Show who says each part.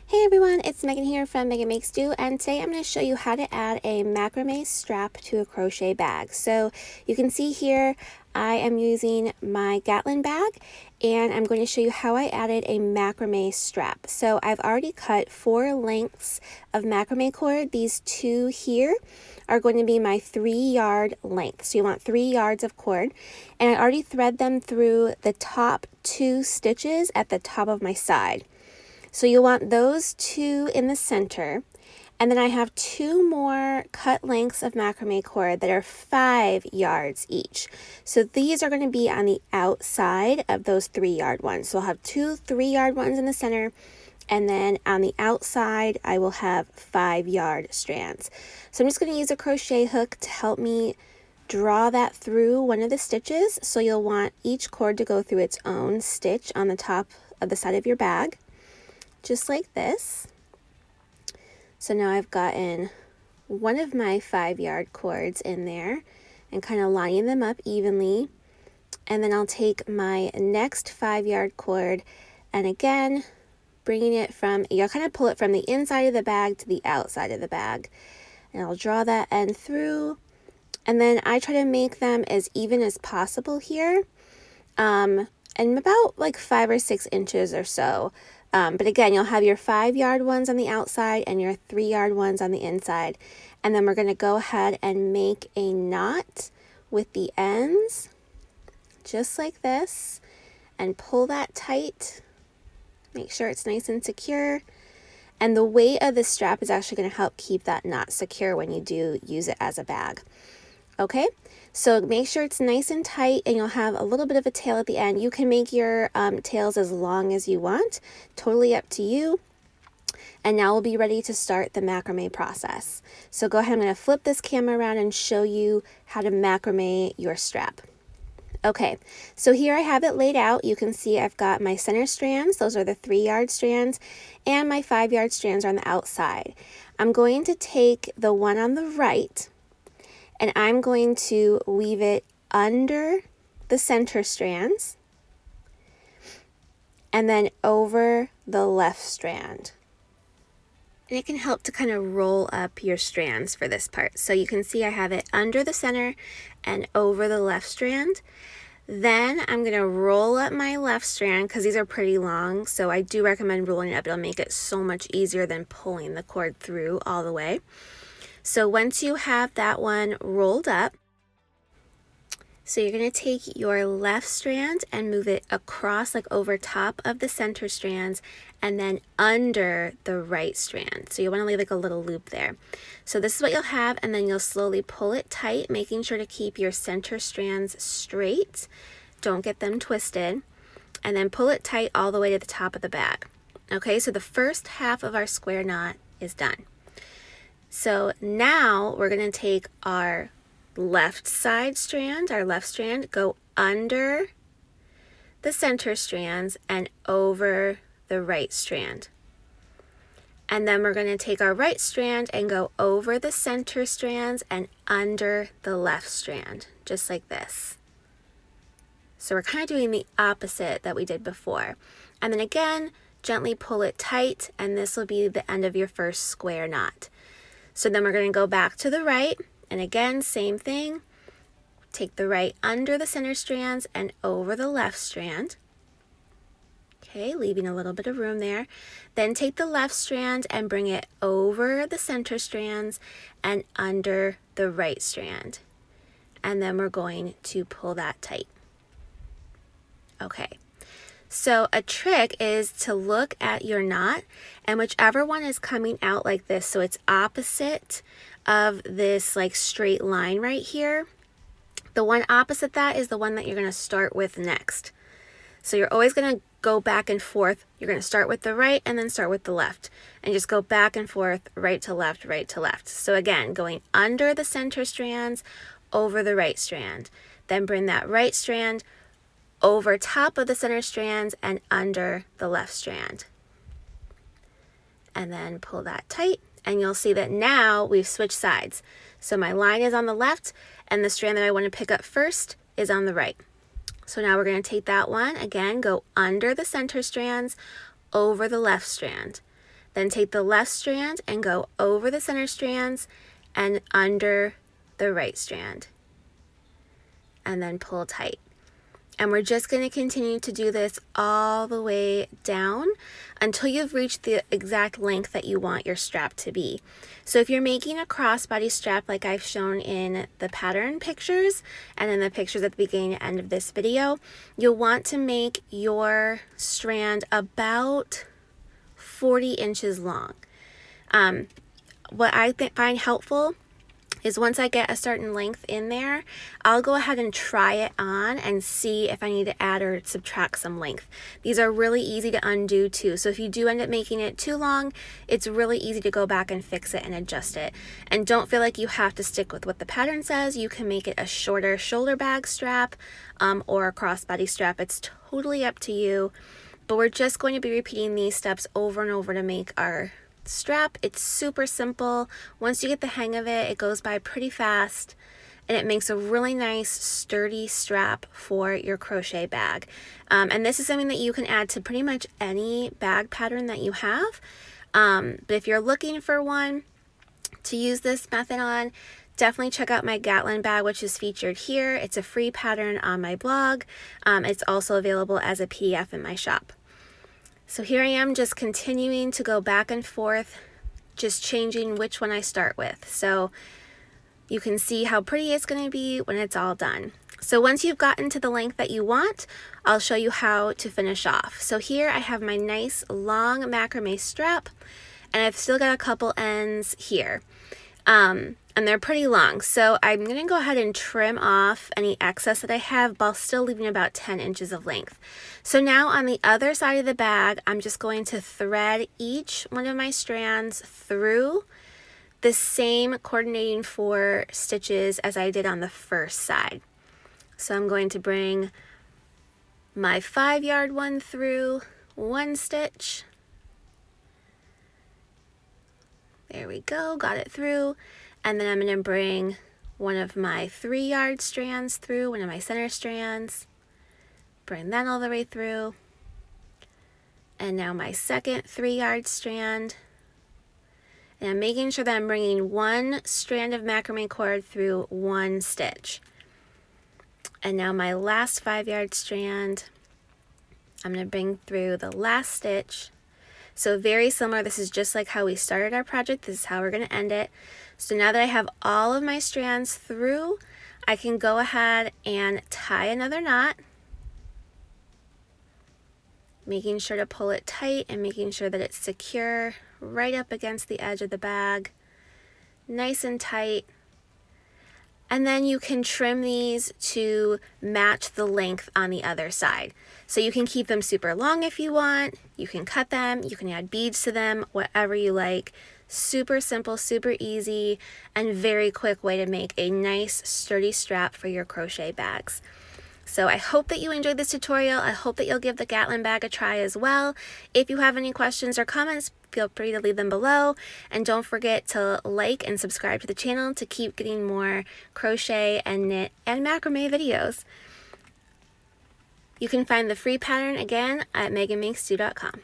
Speaker 1: Hey everyone, it's Megan here from Meghan Makes Do, and today I'm going to show you how to add a macrame strap to a crochet bag. So you can see here I am using my Gatlin bag, and I'm going to show you how I added a macrame strap. So I've already cut 4 lengths of macrame cord. These 2 here are going to be my 3-yard length. So you want 3 yards of cord, and I already thread them through the top 2 stitches at the top of my side. So you'll want those 2 in the center, and then I have 2 more cut lengths of macrame cord that are 5 yards each. So these are going to be on the outside of those 3-yard ones. So I'll have 2 3-yard ones in the center, and then on the outside I will have 5-yard strands. So I'm just going to use a crochet hook to help me draw that through one of the stitches. So you'll want each cord to go through its own stitch on the top of the side of your bag, just like this. So now I've gotten one of my 5-yard cords in there and kind of lining them up evenly. And then I'll take my next 5-yard cord and again, bringing it from, you'll kind of pull it from the inside of the bag to the outside of the bag. And I'll draw that end through. And then I try to make them as even as possible here. And about like 5 or 6 inches or so. But again, you'll have your 5-yard ones on the outside and your 3-yard ones on the inside. And then we're going to go ahead and make a knot with the ends, just like this, and pull that tight. Make sure it's nice and secure. And the weight of the strap is actually going to help keep that knot secure when you do use it as a bag. Okay, so make sure it's nice and tight, and you'll have a little bit of a tail at the end. You can make your tails as long as you want, totally up to you. And now we'll be ready to start the macrame process. So go ahead, I'm going to flip this camera around and show you how to macrame your strap. Okay, so here I have it laid out. You can see I've got my center strands, those are the 3-yard strands, and my 5-yard strands are on the outside. I'm going to take the one on the right, and I'm going to weave it under the center strands and then over the left strand. And it can help to kind of roll up your strands for this part. So you can see I have it under the center and over the left strand. Then I'm going to roll up my left strand because these are pretty long. So I do recommend rolling it up. It'll make it so much easier than pulling the cord through all the way. So once you have that one rolled up, so you're going to take your left strand and move it across, like over top of the center strands, and then under the right strand. So you want to leave like a little loop there. So this is what you'll have, and then you'll slowly pull it tight, making sure to keep your center strands straight. Don't get them twisted. And then pull it tight all the way to the top of the bag. Okay, so the first half of our square knot is done. So now we're going to take our left side strand, our left strand, go under the center strands and over the right strand. And then we're going to take our right strand and go over the center strands and under the left strand, just like this. So we're kind of doing the opposite that we did before. And then again, gently pull it tight, and this will be the end of your first square knot. So then we're going to go back to the right, and again, same thing. Take the right under the center strands and over the left strand. Okay, leaving a little bit of room there. Then take the left strand and bring it over the center strands and under the right strand. And then we're going to pull that tight. Okay. So a trick is to look at your knot, and whichever one is coming out like this, so it's opposite of this like straight line right here, the one opposite that is the one that you're going to start with next. So you're always going to go back and forth. You're going to start with the right and then start with the left, and just go back and forth, right to left, right to left. So again, going under the center strands, over the right strand, then bring that right strand over top of the center strands and under the left strand. And then pull that tight, and you'll see that now we've switched sides. So my line is on the left, and the strand that I want to pick up first is on the right. So now we're going to take that one, again, go under the center strands, over the left strand. Then take the left strand and go over the center strands and under the right strand. And then pull tight. And we're just going to continue to do this all the way down until you've reached the exact length that you want your strap to be. So if you're making a crossbody strap like I've shown in the pattern pictures and in the pictures at the beginning and end of this video, you'll want to make your strand about 40 inches long. What I find helpful is once I get a certain length in there, I'll go ahead and try it on and see if I need to add or subtract some length. These are really easy to undo too, so if you do end up making it too long, it's really easy to go back and fix it and adjust it. And don't feel like you have to stick with what the pattern says. You can make it a shorter shoulder bag strap or a crossbody strap. It's totally up to you, but we're just going to be repeating these steps over and over to make our strap. It's super simple. Once you get the hang of it, it goes by pretty fast, and it makes a really nice sturdy strap for your crochet bag. And this is something that you can add to pretty much any bag pattern that you have. But if you're looking for one to use this method on, definitely check out my Gatlin bag, which is featured here. It's a free pattern on my blog. It's also available as a PDF in my shop. So here I am just continuing to go back and forth, just changing which one I start with. So you can see how pretty it's going to be when it's all done. So once you've gotten to the length that you want, I'll show you how to finish off. So here I have my nice long macrame strap, and I've still got a couple ends here. And they're pretty long, so I'm going to go ahead and trim off any excess that I have while still leaving about 10 inches of length. So now on the other side of the bag, I'm just going to thread each one of my strands through the same coordinating 4 stitches as I did on the first side. So I'm going to bring my 5-yard one through 1 stitch. There we go, got it through. And then I'm going to bring one of my 3-yard strands through, one of my center strands, bring that all the way through. And now my second 3-yard strand. And I'm making sure that I'm bringing 1 strand of macrame cord through 1 stitch. And now my last 5-yard strand, I'm going to bring through the last stitch. So very similar, this is just like how we started our project, this is how we're going to end it. So now that I have all of my strands through, I can go ahead and tie another knot, making sure to pull it tight and making sure that it's secure right up against the edge of the bag, nice and tight. And then you can trim these to match the length on the other side. So you can keep them super long if you want, you can cut them, you can add beads to them, whatever you like. Super simple, super easy, and very quick way to make a nice sturdy strap for your crochet bags. So I hope that you enjoyed this tutorial. I hope that you'll give the Gatlin bag a try as well. If you have any questions or comments, feel free to leave them below. And don't forget to like and subscribe to the channel to keep getting more crochet and knit and macrame videos. You can find the free pattern again at meghanmakesdo.com.